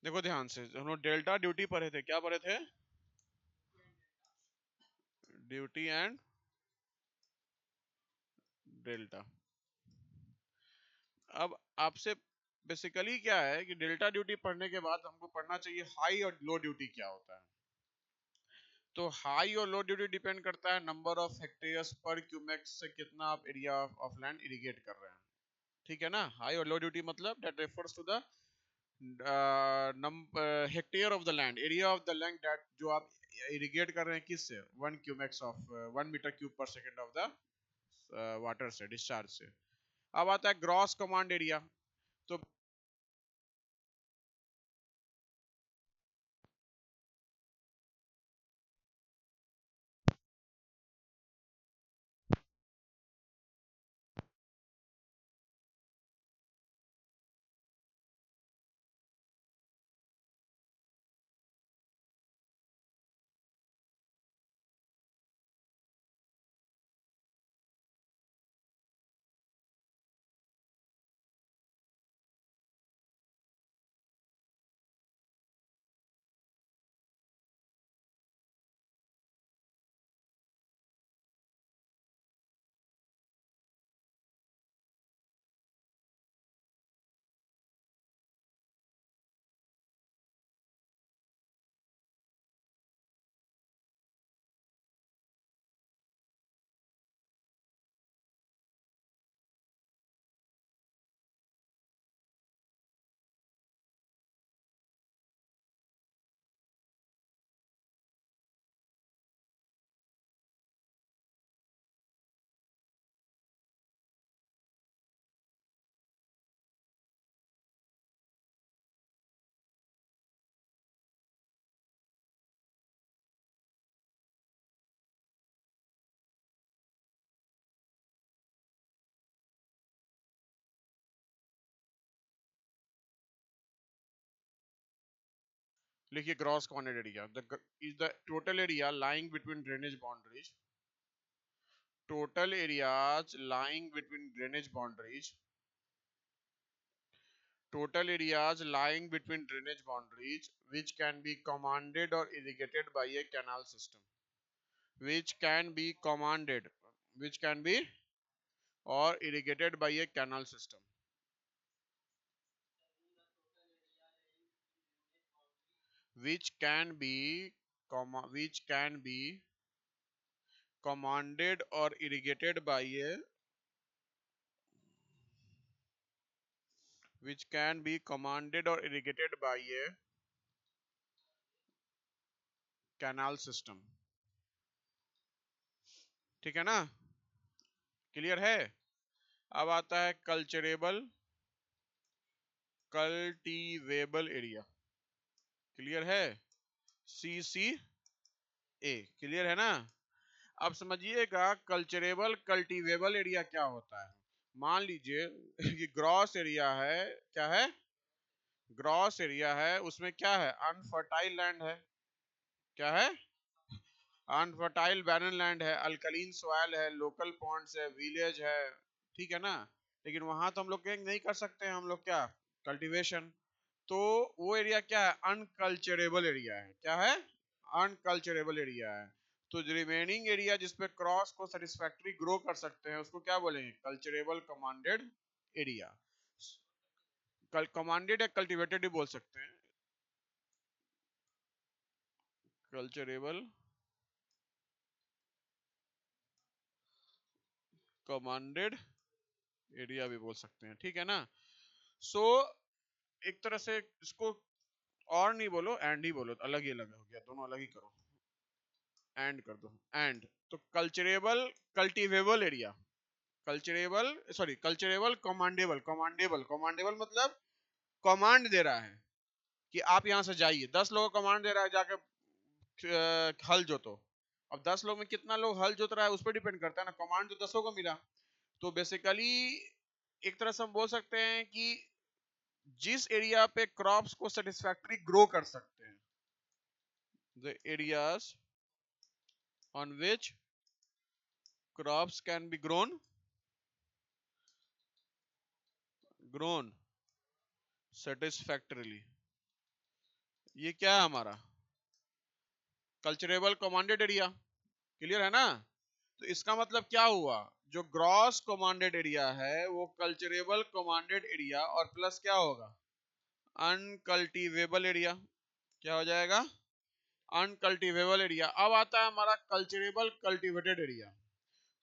देखो ध्यान से, हम लोग डेल्टा ड्यूटी पढ़े थे, क्या पढ़े थे? Duty and delta. अब आपसे बेसिकली क्या है कि डेल्टा ड्यूटी पढ़ने के बाद हमको पढ़ना चाहिए हाई और लो ड्यूटी क्या होता है। तो हाई और लो ड्यूटी डिपेंड करता है नंबर ऑफ हेक्टेयर्स पर क्यूमेक से कितना आप एरिया ऑफ लैंड इरिगेट कर रहे हैं, ठीक है ना। हाई और लो ड्यूटी मतलब that refers to the hectare of the land, area of the land that जो आप इरिगेट कर रहे हैं किससे, 1 cumecs of 1 metre cube per second of the water से, डिस्चार्ज से। अब आता है ग्रॉस कमांड एरिया। तो लिखिए gross command area is the total area lying between drainage boundaries, total areas lying between drainage boundaries, total areas lying between drainage boundaries which can be commanded or irrigated by a canal system, which can be commanded, which can be or irrigated by a canal system, which can be which can be commanded or irrigated by a, which can be commanded or irrigated by a canal system, ठीक है ना, clear है। अब आता है cultivable area, clear है, CCA, clear है ना। अब समझिएगा कल्चरेबल कल्टीवेबल एरिया क्या होता है। मान लीजिए कि ग्रॉस एरिया है, क्या है, ग्रॉस एरिया है, उसमें क्या है, अनफर्टाइल लैंड है, क्या है, अनफर्टाइल बैरन लैंड है, अल्कलीन सॉइल है, लोकल पॉन्ड्स है, विलेज है, ठीक है ना। लेकिन वहां तो हम लोग नहीं कर सकते हैं, हम लोग क्या, कल्टीवेशन। तो वो एरिया क्या है, अनकल्चरेबल एरिया है, क्या है, अनकल्चरेबल एरिया है। तो जो रिमेनिंग एरिया जिसपे क्रॉस को सेटिस्फैक्टरी ग्रो कर सकते हैं उसको क्या बोलेंगे, कल्चरेबल कमांडेड एरिया। कमांडेड या कल्टीवेटेड भी बोल सकते हैं, कल्चरेबल कमांडेड एरिया भी बोल सकते हैं, ठीक है ना। सो एक तरह से इसको और नहीं बोलो, एंड ही बोलो, अलग ही अलग हो गया, दोनों अलग ही करो, एंड कर दो, एंड। तो culturable cultivable area, culturable sorry culturable commendable, commendable commendable मतलब कमांड दे रहा है कि आप यहां से जाइए, 10 लोगों को कमांड दे रहा है जाके हल जोतो। अब 10 लोग में कितना लोग हल जोत रहा है उस पर डिपेंड करता है ना, कमांड तो 10 को मिला। तो बेसिकली एक तरह से हम बोल सकते हैं कि जिस एरिया पे क्रॉप्स को सेटिस्फैक्टरी ग्रो कर सकते हैं, the areas on which crops can be grown satisfactorily, ये क्या है हमारा कल्चरेबल कमांडेड एरिया, क्लियर है ना। तो इसका मतलब क्या हुआ, जो ग्रॉस कमांडेड एरिया है वो कल्चरेबल कमांडेड एरिया और प्लस क्या होगा अनकल्टीवेबल एरिया, क्या हो जाएगा अनकल्टीवेबल एरिया। अब आता है हमारा कल्चरेबल कल्टीवेटेड एरिया।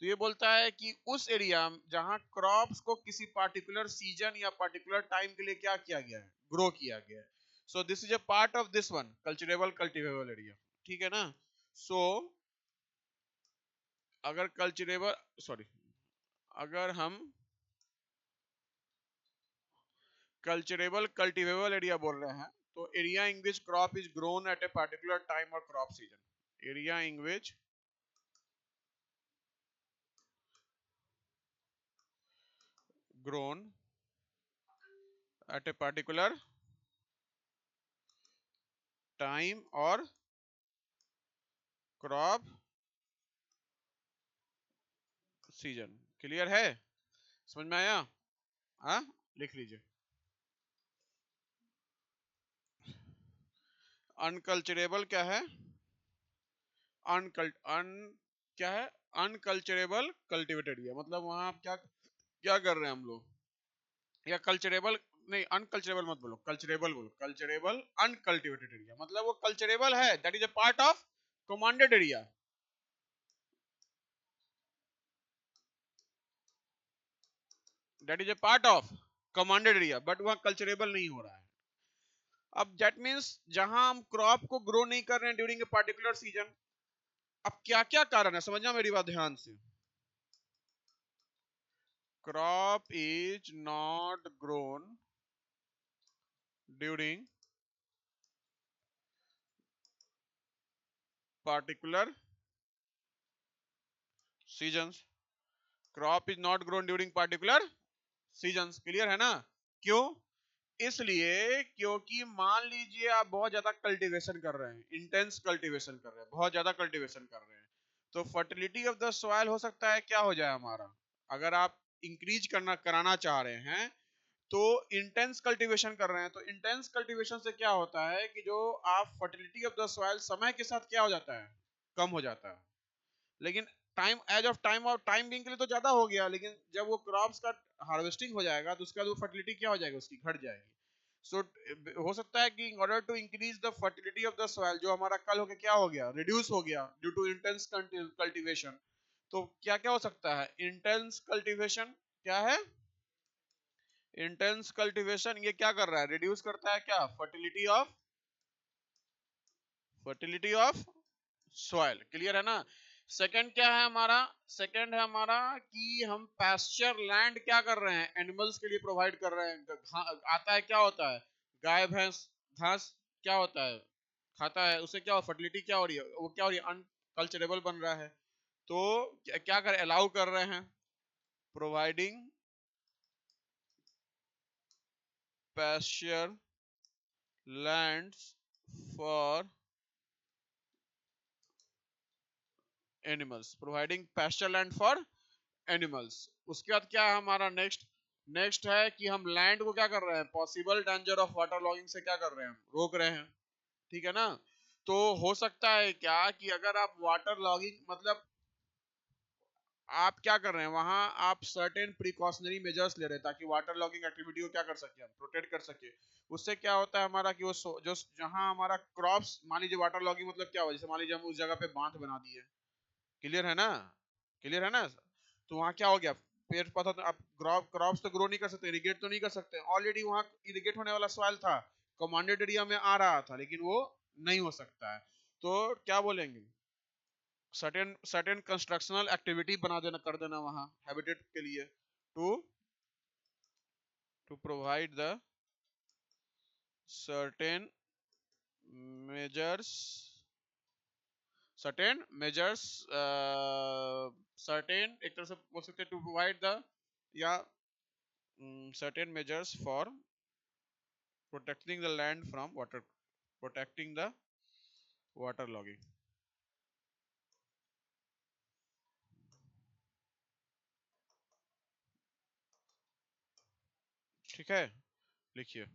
तो ये बोलता है कि उस एरिया जहां क्रॉप्स को किसी पार्टिकुलर सीजन या पार्टिकुलर टाइम के लिए क्या किया गया है, ग्रो किया गया है। So this is a part of this one culturable cultivable area, ठीक है ना। सो अगर कल्चरेबल सॉरी अगर हम कल्चरेबल कल्टीवेबल एरिया बोल रहे हैं तो area in which crop is grown at a particular time और crop season, area in which grown at a particular time और क्रॉप सीजन, क्लियर है, समझ में आया। हाँ लिख लीजिए अनकल्चरेबल क्या है अनकल्ट अन क्या है अनकल्चरेबल कल्टीवेटेड एरिया, मतलब वहां आप क्या क्या कर रहे हैं हम लोग, या कल्चरेबल नहीं अनकल्चरेबल मत बोलो कल्चरेबल बोलो, कल्चरेबल अनकल्टिवेटेड एरिया मतलब वो कल्चरेबल है, that is a part of commanded area, that is a part of commanded area but वहां कल्चरेबल नहीं हो रहा है। अब दैट मींस जहां हम क्रॉप को ग्रो नहीं कर रहे हैं ड्यूरिंग ए पार्टिकुलर सीजन, अब क्या क्या कारण है समझना मेरी बात ध्यान से। Crop is not grown during particular season, crop is not grown during particular season, clear है ना। क्यों, इसलिए क्योंकि मान लीजिए आप बहुत ज्यादा कल्टीवेशन कर रहे हैं, इंटेंस कल्टीवेशन कर रहे हैं, बहुत ज्यादा कल्टीवेशन कर रहे हैं, तो फर्टिलिटी ऑफ द सॉइल हो सकता है क्या हो जाए हमारा, अगर आप इंक्रीज करना कराना चाह रहे हैं तो इंटेंस कल्टीवेशन कर रहे हैं, तो इंटेंस कल्टीवेशन से क्या होता है कि जो आप फर्टिलिटी ऑफ द सॉइल समय के साथ क्या हो जाता है कम हो जाता है, लेकिन टाइम एज ऑफ टाइम और टाइम बिंग के लिए तो ज्यादा हो गया, लेकिन जब वो क्रॉप्स का हार्वेस्टिंग हो जाएगा तो उसके बाद वो फर्टिलिटी क्या हो जाएगी उसकी घट जाएगी। सो हो सकता है कि in order to increase the fertility of the soil जो हमारा कल होके क्या हो गया रिड्यूस हो गया ड्यू टू इंटेंस कल्टीवेशन, तो क्या क्या हो सकता है इंटेंस कल्टीवेशन, क्या है इंटेंस कल्टीवेशन, ये क्या कर रहा है रिड्यूस करता है क्या फर्टिलिटी ऑफ सॉइल, क्लियर है ना। सेकंड क्या है हमारा, सेकंड है हमारा कि हम पैस्चर लैंड क्या कर रहे हैं एनिमल्स के लिए प्रोवाइड कर रहे हैं, आता है क्या होता है गाय भैंस घास क्या होता है खाता है, उससे क्या फर्टिलिटी क्या हो रही है वो क्या हो रही है अनकल्चरेबल बन रहा है, तो क्या कर अलाउ कर रहे हैं providing pasture lands for animals, providing pasture land for animals. उसके बाद क्या है हमारा नेक्स्ट, नेक्स्ट है कि हम लैंड को क्या कर रहे हैं possible danger of water logging से क्या कर रहे हैं रोक रहे हैं, ठीक है ना। तो हो सकता है क्या कि अगर आप वाटर लॉगिंग मतलब आप क्या कर रहे हैं वहां आप सर्टेन प्रिकॉशनरी मेजर्स ले रहे हैं ताकि वाटर लॉगिंग एक्टिविटी को क्या कर सके हम प्रोटेक्ट कर सके। उससे क्या होता है हमारा कि वो जो जहां हमारा क्रॉप्स मान लीजिए वाटर लॉगिंग मतलब क्या हुआ जैसे मान लीजिए हम उस जगह पे बांध बना दिए, क्लियर है ना, क्लियर है ना, तो वहां क्या हो गया पेड़ पौधा तो आप क्रॉप्स तो ग्रो नहीं कर सकते इरिगेट तो नहीं कर सकते, ऑलरेडी वहां इरिगेट होने वाला सॉइल था कमांडेड एरिया में आ रहा था लेकिन वो नहीं हो सकता है, तो क्या बोलेंगे सर्टेन सर्टेन कंस्ट्रक्शनल एक्टिविटी बना देना कर देना वहां हैबिटेट के लिए to to provide the certain measures certain measures certain एक तरह से बोल सकते हैं टू प्रोवाइड द या certain measures for protecting the land from water protecting the water logging, ठीक है लिखिए